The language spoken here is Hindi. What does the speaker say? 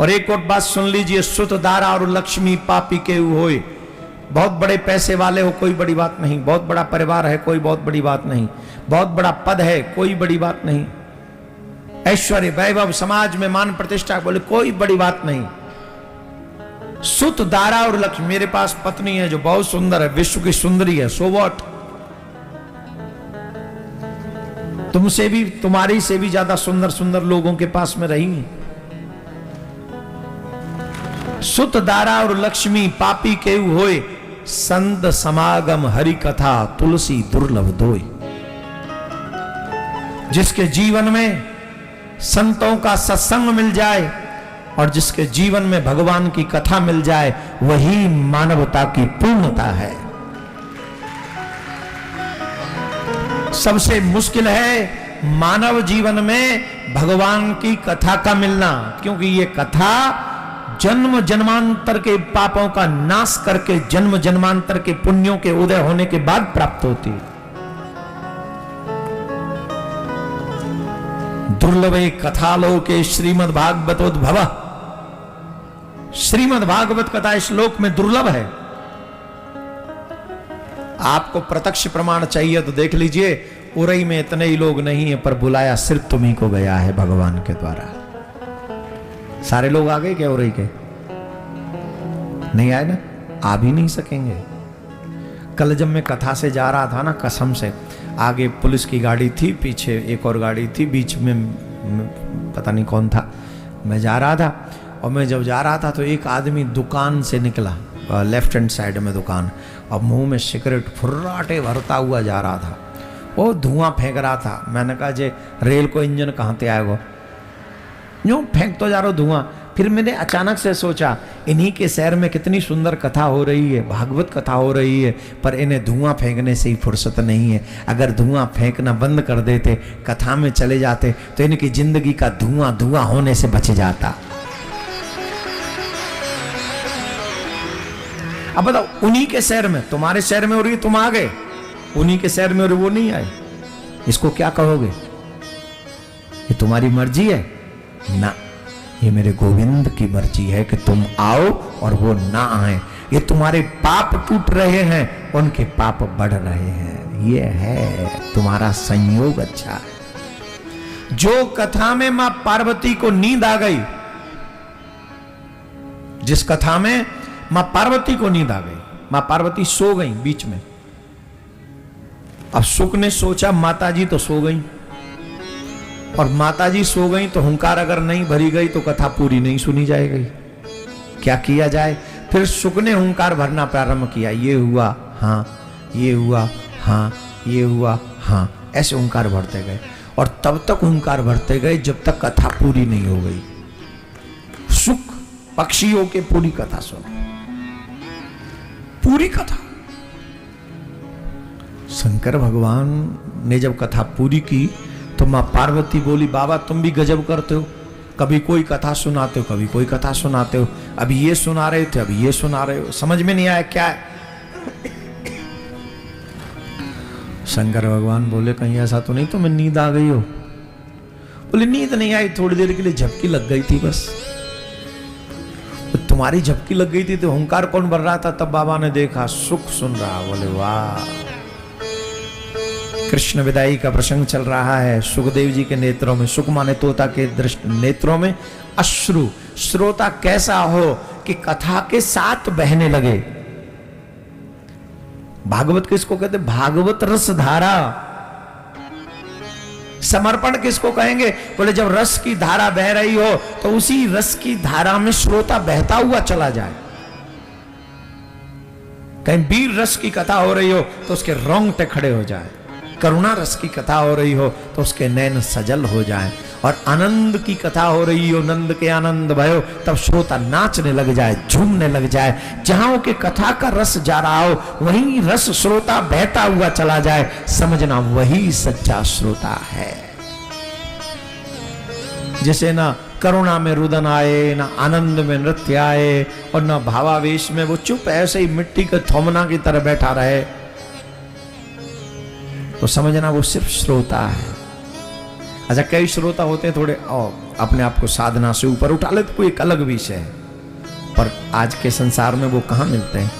और एक और बात सुन लीजिए, सुत दारा और लक्ष्मी पापी के होए। बहुत बड़े पैसे वाले हो कोई बड़ी बात नहीं, बहुत बड़ा परिवार है कोई बहुत बड़ी बात नहीं, बहुत बड़ा पद है कोई बड़ी बात नहीं, ऐश्वर्य वैभव समाज में मान प्रतिष्ठा बोले कोई बड़ी बात नहीं। सुत दारा और लक्ष्मी, मेरे पास पत्नी है जो बहुत सुंदर है, विश्व की सुंदरी है, सो व्हाट, तुमसे भी तुम्हारी से भी ज्यादा सुंदर सुंदर लोगों के पास में रही। सुत दारा और लक्ष्मी पापी के होए, संत समागम हरि कथा तुलसी दुर्लभ दोय। जिसके जीवन में संतों का सत्संग मिल जाए और जिसके जीवन में भगवान की कथा मिल जाए, वही मानवता की पूर्णता है। सबसे मुश्किल है मानव जीवन में भगवान की कथा का मिलना, क्योंकि ये कथा जन्म जन्मांतर के पापों का नाश करके जन्म जन्मांतर के पुण्यों के उदय होने के बाद प्राप्त होती है। दुर्लभे कथालोके श्रीमद् भागवतोद्भव, श्रीमद् भागवत कथा इस श्लोक में दुर्लभ है। आपको प्रत्यक्ष प्रमाण चाहिए तो देख लीजिए, उरई में इतने ही लोग नहीं है पर बुलाया सिर्फ तुम्ही को गया है भगवान के द्वारा। सारे लोग आ गए क्या उरई के? नहीं आए ना, आ भी नहीं सकेंगे। कल जब मैं कथा से जा रहा था ना, कसम से, आगे पुलिस की गाड़ी थी, पीछे एक और गाड़ी थी, बीच में पता नहीं कौन था, मैं जा रहा था। और मैं जब जा रहा था तो एक आदमी दुकान से निकला, लेफ्ट हैंड साइड में दुकान, और मुंह में सिगरेट फुर्राटे भरता हुआ जा रहा था। वो धुआं फेंक रहा था। मैंने कहा जे रेल को इंजन कहाँ से आएगा, यूं फेंक तो जा रहा धुआं। फिर मैंने अचानक से सोचा, इन्हीं के शहर में कितनी सुंदर कथा हो रही है, भागवत कथा हो रही है, पर इन्हें धुआं फेंकने से ही फुर्सत नहीं है। अगर धुआं फेंकना बंद कर देते, कथा में चले जाते, तो इनकी जिंदगी का धुआं धुआं होने से बच जाता। अब बताओ, उन्हीं के शहर में, तुम्हारे शहर में हो रही है, तुम आ गए, उन्हीं के शहर में हो रही, वो नहीं आए, इसको क्या कहोगे? ये तुम्हारी मर्जी है ना, ये मेरे गोविंद की मर्जी है कि तुम आओ और वो ना आए। ये तुम्हारे पाप टूट रहे हैं, उनके पाप बढ़ रहे हैं, ये है तुम्हारा संयोग अच्छा है। जो कथा में मां पार्वती को नींद आ गई, जिस कथा में मां पार्वती को नींद आ गई, मां पार्वती सो गई बीच में। अब शुक ने सोचा माताजी तो सो गई, और माताजी सो गई तो हुंकार अगर नहीं भरी गई तो कथा पूरी नहीं सुनी जाएगी। क्या किया जाए? फिर शुक ने हुंकार भरना प्रारंभ किया, ये हुआ हाँ, ये हुआ हाँ, ये हुआ हाँ, ऐसे हुंकार भरते गए। और तब तक हुंकार भरते गए जब तक कथा पूरी नहीं हो गई। शुक पक्षी होके पूरी कथा सुनो, पूरी कथा। शंकर भगवान ने जब कथा पूरी की तो मां पार्वती बोली, बाबा तुम भी गजब करते हो, कभी कोई कथा सुनाते हो, कभी कोई कथा सुनाते हो, अभी ये सुना रहे थे, अभी ये सुना रहे हो, समझ में नहीं आया क्या है? शंकर भगवान बोले, कहीं ऐसा तो नहीं तुम्हें नींद आ गई हो? बोले नींद नहीं आई, थोड़ी देर के लिए झपकी लग गई थी बस। तो तुम्हारी झपकी लग गई थी तो हुंकार कौन भर रहा था? तब बाबा ने देखा सुख सुन रहा। बोले वाह, कृष्ण विदाई का प्रसंग चल रहा है। सुखदेव जी के नेत्रों में, सुख माने तोता के दृष्टि नेत्रों में अश्रु। श्रोता कैसा हो कि कथा के साथ बहने लगे। भागवत किसको कहते? भागवत रस धारा। समर्पण किसको कहेंगे? बोले जब रस की धारा बह रही हो तो उसी रस की धारा में श्रोता बहता हुआ चला जाए। कहीं वीर रस की कथा हो रही हो तो उसके रोंगटे खड़े हो जाए, करुणा रस की कथा हो रही हो तो उसके नैन सजल हो जाए, और आनंद की कथा हो रही हो, नंद के आनंद भयो, तब श्रोता नाचने लग जाए, झूमने लग जाए। जहां के कथा का रस जा रहा हो वहीं रस श्रोता बहता हुआ चला जाए, समझना वही सच्चा श्रोता है। जिसे ना करुणा में रुदन आए, ना आनंद में नृत्य आए, और ना भावावेश में वो चुप ऐसे ही मिट्टी के थोमना की तरह बैठा रहे, तो समझना वो सिर्फ श्रोता है। अच्छा, कई श्रोता होते हैं थोड़े अपने आप को साधना से ऊपर उठा लेते, कोई एक अलग विषय है, पर आज के संसार में वो कहाँ मिलते हैं।